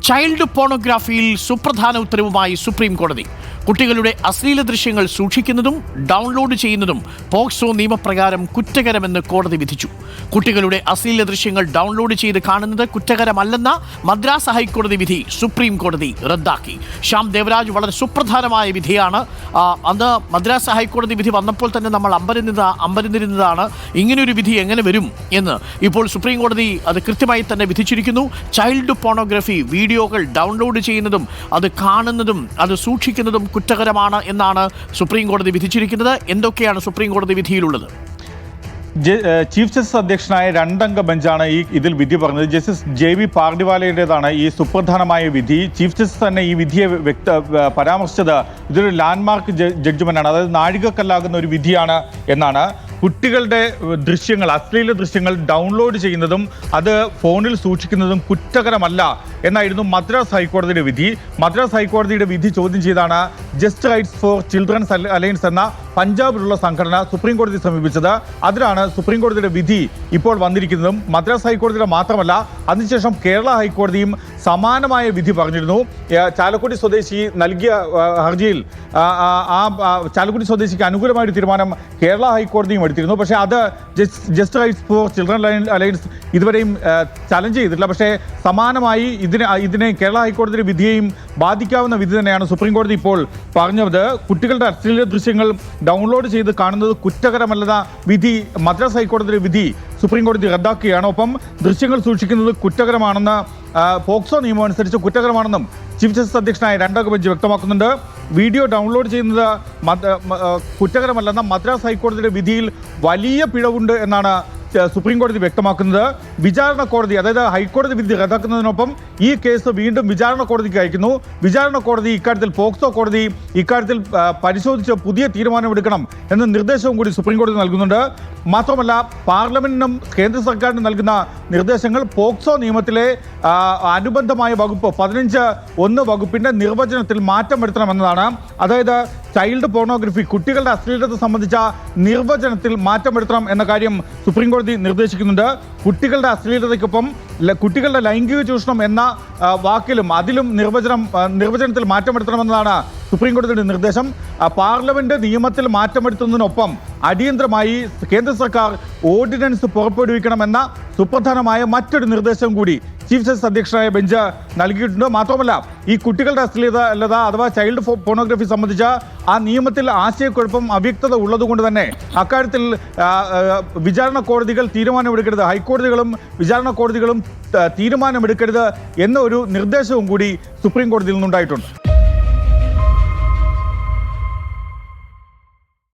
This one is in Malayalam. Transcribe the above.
ചൈൽഡ് പോണോഗ്രാഫിയിൽ സുപ്രധാന ഉത്തരവുമായി സുപ്രീം കോടതി. കുട്ടികളുടെ അശ്ലീല ദൃശ്യങ്ങൾ സൂക്ഷിക്കുന്നതും ഡൗൺലോഡ് ചെയ്യുന്നതും പോക്സോ നിയമപ്രകാരം കുറ്റകരമെന്ന് കോടതി വിധിച്ചു. കുട്ടികളുടെ അശ്ലീല ദൃശ്യങ്ങൾ ഡൗൺലോഡ് ചെയ്ത് കാണുന്നത് കുറ്റകരമല്ലെന്ന മദ്രാസ് ഹൈക്കോടതി വിധി സുപ്രീം കോടതി റദ്ദാക്കി. ശ്യാം ദേവരാജ്, വളരെ സുപ്രധാനമായ വിധിയാണ്. അന്ന് മദ്രാസ് ഹൈക്കോടതി വിധി വന്നപ്പോൾ തന്നെ നമ്മൾ അമ്പരന്നിരുന്നതാണ് ഇങ്ങനെയൊരു വിധി എങ്ങനെ വരും എന്ന്. ഇപ്പോൾ സുപ്രീം കോടതി അത് കൃത്യമായി തന്നെ വിധിച്ചിരിക്കുന്നു. ചൈൽഡ് പോണോഗ്രഫി വീഡിയോകൾ ഡൗൺലോഡ് ചെയ്യുന്നതും അത് കാണുന്നതും അത് സൂക്ഷിക്കുന്നതും കുറ്റകരമാണ് എന്നാണ് സുപ്രീം കോടതി വിധിച്ചിരിക്കുന്നത്. എന്തൊക്കെയാണ് സുപ്രീം കോടതി വിധിയിലുള്ളത്? ചീഫ് ജസ്റ്റിസ് അധ്യക്ഷനായ രണ്ടംഗ ബെഞ്ചാണ് ഇതിൽ വിധി പറഞ്ഞത്. ജസ്റ്റിസ് JV പാർഡിവാലയുടേതാണ് ഈ സുപ്രധാനമായ വിധി. ചീഫ് ജസ്റ്റിസ് തന്നെ ഈ വിധിയെ പരാമർശിച്ചത് ഇതൊരു ലാൻഡ്മാർക്ക് ജഡ്ജ്മെന്റാണ്, അതായത് നാഴികക്കല്ലാകുന്ന ഒരു വിധിയാണ് എന്നാണ്. കുട്ടികളുടെ ദൃശ്യങ്ങൾ, അശ്ലീല ദൃശ്യങ്ങൾ ഡൗൺലോഡ് ചെയ്യുന്നതും അത് ഫോണിൽ സൂക്ഷിക്കുന്നതും കുറ്റകരമല്ല എന്നായിരുന്നു മദ്രാസ് ഹൈക്കോടതിയുടെ വിധി. മദ്രാസ് ഹൈക്കോടതിയുടെ വിധി ചോദ്യം ചെയ്താണ് just rights for children's alliance എന്ന പഞ്ചാബിലുള്ള സംഘടന സുപ്രീം കോടതിയെ സമീപിച്ചത്. അതിലാണ് സുപ്രീം കോടതിയുടെ വിധി ഇപ്പോൾ വന്നിരിക്കുന്നതും. മദ്രാസ് ഹൈക്കോടതിയുടെ മാത്രമല്ല, അതിനുശേഷം കേരള ഹൈക്കോടതിയും സമാനമായ വിധി പറഞ്ഞിരുന്നു. ചാലക്കുടി സ്വദേശി നൽകിയ ഹർജിയിൽ ചാലക്കുടി സ്വദേശിക്ക് അനുകൂലമായൊരു തീരുമാനം കേരള ഹൈക്കോടതിയും എടുത്തിരുന്നു. പക്ഷേ അത് just rights for children alliance ഇതുവരെയും ചലഞ്ച് ചെയ്തിട്ടില്ല. പക്ഷേ സമാനമായി ഇതിനെ കേരള ഹൈക്കോടതിയുടെ വിധിയെയും ബാധിക്കാവുന്ന വിധി തന്നെയാണ് സുപ്രീം കോടതി ഇപ്പോൾ പറഞ്ഞത്. കുട്ടികളുടെ അശ്ലീല ദൃശ്യങ്ങൾ ഡൗൺലോഡ് ചെയ്ത് കാണുന്നത് കുറ്റകരമല്ലെന്ന വിധി, മദ്രാസ് ഹൈക്കോടതിയുടെ വിധി സുപ്രീം കോടതി റദ്ദാക്കുകയാണ്. ഒപ്പം ദൃശ്യങ്ങൾ സൂക്ഷിക്കുന്നത് കുറ്റകരമാണെന്ന് പോക്സോ നിയമം അനുസരിച്ച് കുറ്റകരമാണെന്നും ചീഫ് ജസ്റ്റിസ് അധ്യക്ഷനായ രണ്ടംഗ ബെഞ്ച് വ്യക്തമാക്കുന്നുണ്ട്. വീഡിയോ ഡൗൺലോഡ് ചെയ്യുന്നത് കുറ്റകരമല്ലെന്ന മദ്രാസ് ഹൈക്കോടതിയുടെ വിധിയിൽ വലിയ പിഴവുണ്ട് എന്നാണ് സുപ്രീം കോടതി വ്യക്തമാക്കുന്നത്. വിചാരണ കോടതി, അതായത് ഹൈക്കോടതി വിധി റദ്ദാക്കുന്നതിനൊപ്പം ഈ കേസ് വീണ്ടും വിചാരണ കോടതിക്ക് അയക്കുന്നു. വിചാരണ കോടതി ഇക്കാര്യത്തിൽ, പോക്സോ കോടതി ഇക്കാര്യത്തിൽ പരിശോധിച്ച് പുതിയ തീരുമാനമെടുക്കണം എന്ന നിർദ്ദേശവും കൂടി സുപ്രീം കോടതി നൽകുന്നുണ്ട്. മാത്രമല്ല, പാർലമെന്റിനും കേന്ദ്ര സർക്കാരിനും നൽകുന്ന നിർദ്ദേശങ്ങൾ പോക്സോ നിയമത്തിലെ അനുബന്ധമായ വകുപ്പ് 15(1) വകുപ്പിന്റെ നിർവചനത്തിൽ മാറ്റം വരുത്തണമെന്നതാണ്. അതായത് ചൈൽഡ് പോർണോഗ്രഫി, കുട്ടികളുടെ അശ്ലീലത സംബന്ധിച്ച നിർവചനത്തിൽ മാറ്റം വരുത്തണം എന്ന കാര്യം സുപ്രീം കോടതി നിർദ്ദേശിക്കുന്നുണ്ട്. കുട്ടികളുടെ അശ്ലീലതയ്ക്കൊപ്പം കുട്ടികളുടെ ലൈംഗിക ചൂഷണം എന്ന അതിലും നിർവചനത്തിൽ മാറ്റം വരുത്തണമെന്നതാണ് സുപ്രീം കോടതിയുടെ നിർദ്ദേശം. പാർലമെന്റ് നിയമത്തിൽ മാറ്റം വരുത്തുന്നതിനൊപ്പം അടിയന്തരമായി കേന്ദ്ര സർക്കാർ ഓർഡിനൻസ് പുറപ്പെടുവിക്കണമെന്ന സുപ്രധാനമായ മറ്റൊരു നിർദ്ദേശം കൂടി ചീഫ് ജസ്റ്റിസ് അധ്യക്ഷനായ ബെഞ്ച് നൽകിയിട്ടുണ്ട്. മാത്രമല്ല, ഈ കുട്ടികളുടെ അശ്ലീലത അഥവാ ചൈൽഡ് പോർണോഗ്രഫി സംബന്ധിച്ച ആ നിയമത്തിൽ ആശയക്കുഴപ്പം, അവ്യക്തത ഉള്ളതുകൊണ്ട് തന്നെ അക്കാര്യത്തിൽ വിചാരണ കോടതികൾ തീരുമാനമെടുക്കരുത്, ഹൈക്കോടതികളും വിചാരണ കോടതികളും തീരുമാനമെടുക്കരുത് എന്ന ഒരു നിർദ്ദേശവും കൂടി സുപ്രീം കോടതിയിൽ നിന്നുണ്ടായിട്ടുണ്ട്.